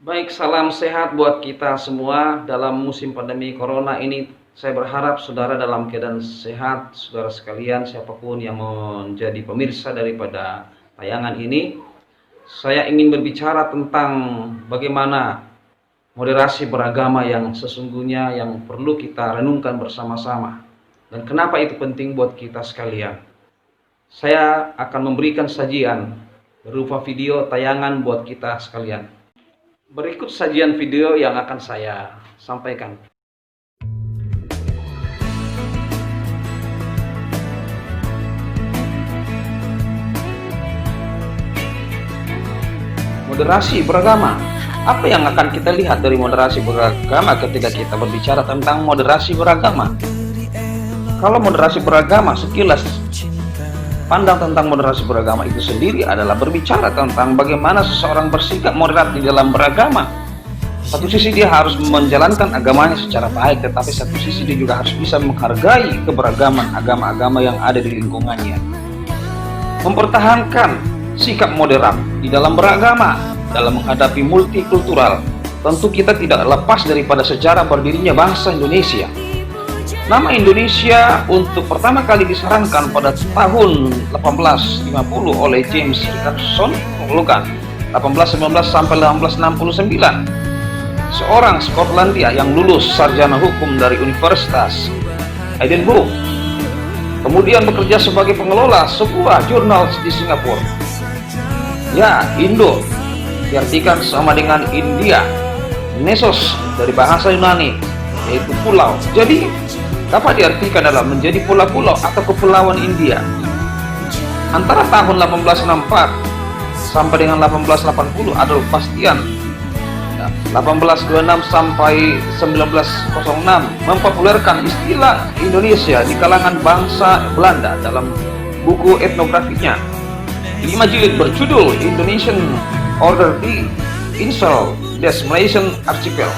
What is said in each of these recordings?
Baik, salam sehat buat kita semua dalam musim pandemi corona ini. Saya berharap saudara dalam keadaan sehat, saudara sekalian, siapapun yang menjadi pemirsa daripada tayangan ini. Saya ingin berbicara tentang bagaimana moderasi beragama yang sesungguhnya yang perlu kita renungkan bersama-sama. Dan kenapa itu penting buat kita sekalian. Saya akan memberikan sajian berupa video tayangan buat kita sekalian. Berikut sajian video yang akan saya sampaikan. Moderasi beragama. Apa yang akan kita lihat dari moderasi beragama ketika kita berbicara tentang moderasi beragama? Kalau moderasi beragama, sekilas pandang tentang moderasi beragama itu sendiri adalah berbicara tentang bagaimana seseorang bersikap moderat di dalam beragama. Satu sisi dia harus menjalankan agamanya secara baik, tetapi satu sisi dia juga harus bisa menghargai keberagaman agama-agama yang ada di lingkungannya. Mempertahankan sikap moderat di dalam beragama, dalam menghadapi multikultural. Tentu kita tidak lepas daripada sejarah berdirinya bangsa Indonesia. Nama Indonesia untuk pertama kali disarankan pada tahun 1850 oleh James Richardson, bukan, 1819 sampai 1869. Seorang Skotlandia yang lulus sarjana hukum dari Universitas Edinburgh. Kemudian bekerja sebagai pengelola sebuah jurnal di Singapura. Ya, Indo diartikan sama dengan India. Nesos dari bahasa Yunani, yaitu pulau. Jadi dapat diartikan adalah menjadi pulau-pulau atau kepulauan India. Antara tahun 1864 sampai dengan 1880 Adolf Bastian 1826 sampai 1906 mempopulerkan istilah Indonesia di kalangan bangsa Belanda dalam buku etnografinya. 5 jilid berjudul Indonesian Order the Insular Destination Archipel.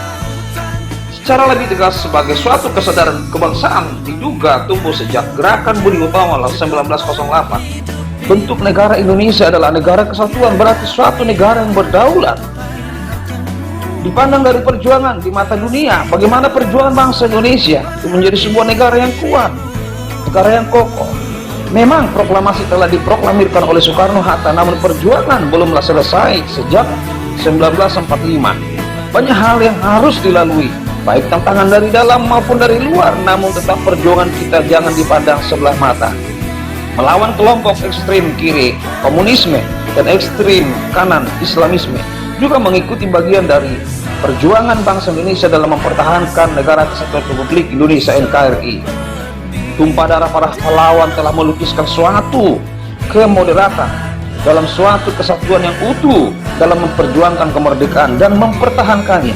Secara lebih tegas, sebagai suatu kesadaran kebangsaan diduga tumbuh sejak gerakan Budi Utomo 1908. Bentuk negara Indonesia adalah negara kesatuan, berarti suatu negara yang berdaulat. Dipandang dari perjuangan di mata dunia, bagaimana perjuangan bangsa Indonesia itu menjadi sebuah negara yang kuat, negara yang kokoh. Memang proklamasi telah diproklamirkan oleh Soekarno-Hatta, namun perjuangan belumlah selesai sejak 1945. Banyak hal yang harus dilalui, baik tantangan dari dalam maupun dari luar, namun tetap perjuangan kita jangan dipandang sebelah mata. Melawan kelompok ekstrem kiri, komunisme, dan ekstrem kanan, Islamisme, juga mengikuti bagian dari perjuangan bangsa Indonesia dalam mempertahankan Negara Kesatuan Republik Indonesia NKRI. Tumpah darah para pahlawan telah melukiskan suatu kemoderatan dalam suatu kesatuan yang utuh dalam memperjuangkan kemerdekaan dan mempertahankannya.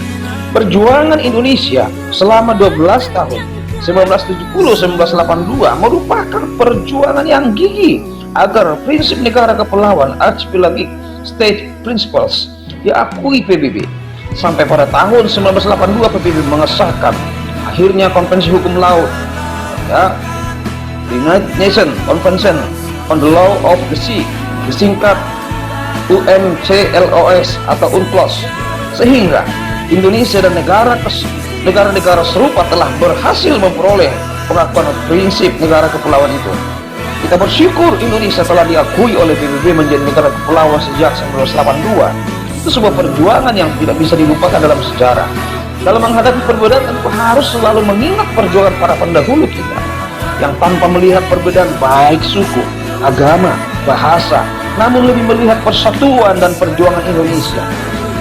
Perjuangan Indonesia selama 12 tahun 1970-1982 merupakan perjuangan yang gigih agar prinsip negara kepulauan Archipelagic State Principles diakui PBB. Sampai pada tahun 1982 PBB mengesahkan akhirnya Konvensi Hukum Laut, ya, United Nations Convention on the Law of the Sea, disingkat UNCLOS atau UNCLOS, sehingga Indonesia dan negara-negara serupa telah berhasil memperoleh pengakuan prinsip negara kepulauan itu. Kita bersyukur Indonesia telah diakui oleh PBB menjadi negara kepulauan sejak 1982. Itu sebuah perjuangan yang tidak bisa dilupakan dalam sejarah. Dalam menghadapi perbedaan tentu harus selalu mengingat perjuangan para pendahulu kita yang tanpa melihat perbedaan baik suku, agama, bahasa, namun lebih melihat persatuan dan perjuangan Indonesia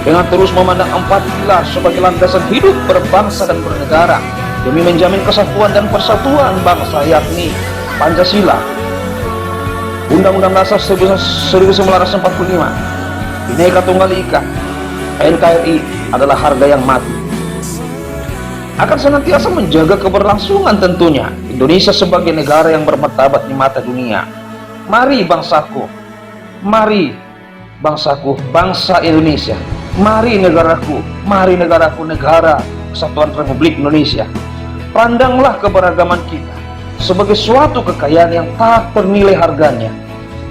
dengan terus memandang 4 pilar sebagai landasan hidup berbangsa dan bernegara demi menjamin kesatuan dan persatuan bangsa, yakni Pancasila, Undang-Undang Dasar 1945, Bhinneka Tunggal Ika, NKRI adalah harga yang mati. Akan senantiasa menjaga keberlangsungan tentunya Indonesia sebagai negara yang bermartabat di mata dunia. Mari bangsaku, bangsa Indonesia, mari negaraku, negara Kesatuan Republik Indonesia. Pandanglah keberagaman kita sebagai suatu kekayaan yang tak ternilai harganya,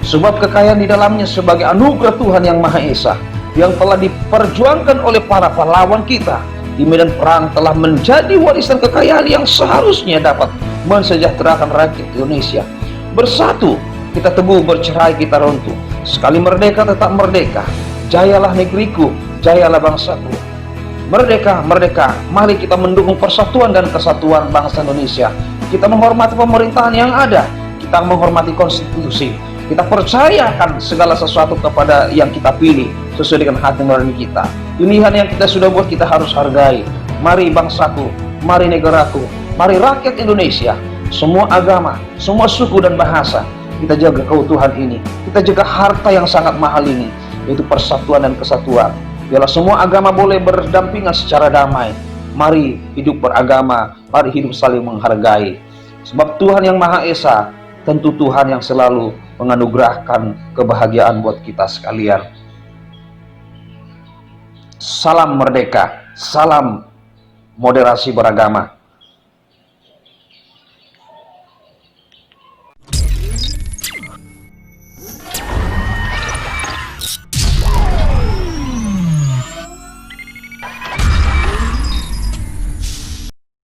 sebab kekayaan di dalamnya sebagai anugerah Tuhan Yang Maha Esa. yang telah diperjuangkan oleh para pahlawan kita di medan perang telah menjadi warisan kekayaan yang seharusnya dapat mensejahterakan rakyat Indonesia. Bersatu kita teguh, bercerai kita runtuh. Sekali merdeka tetap merdeka. Jayalah negeriku, jayalah bangsaku. Merdeka, merdeka. Mari kita mendukung persatuan dan kesatuan bangsa Indonesia. Kita menghormati pemerintahan yang ada. Kita menghormati konstitusi. Kita percayakan segala sesuatu kepada yang kita pilih sesuai dengan hati nurani kita. Pilihan yang kita sudah buat kita harus hargai. Mari bangsaku, mari negaraku, mari rakyat Indonesia, semua agama, semua suku dan bahasa, kita jaga keutuhan ini, kita jaga harta yang sangat mahal ini, yaitu persatuan dan kesatuan. Biarlah semua agama boleh berdampingan secara damai. Mari hidup beragama, mari hidup saling menghargai. Sebab Tuhan yang Maha Esa, tentu Tuhan yang selalu menganugerahkan kebahagiaan buat kita sekalian. Salam merdeka, salam moderasi beragama.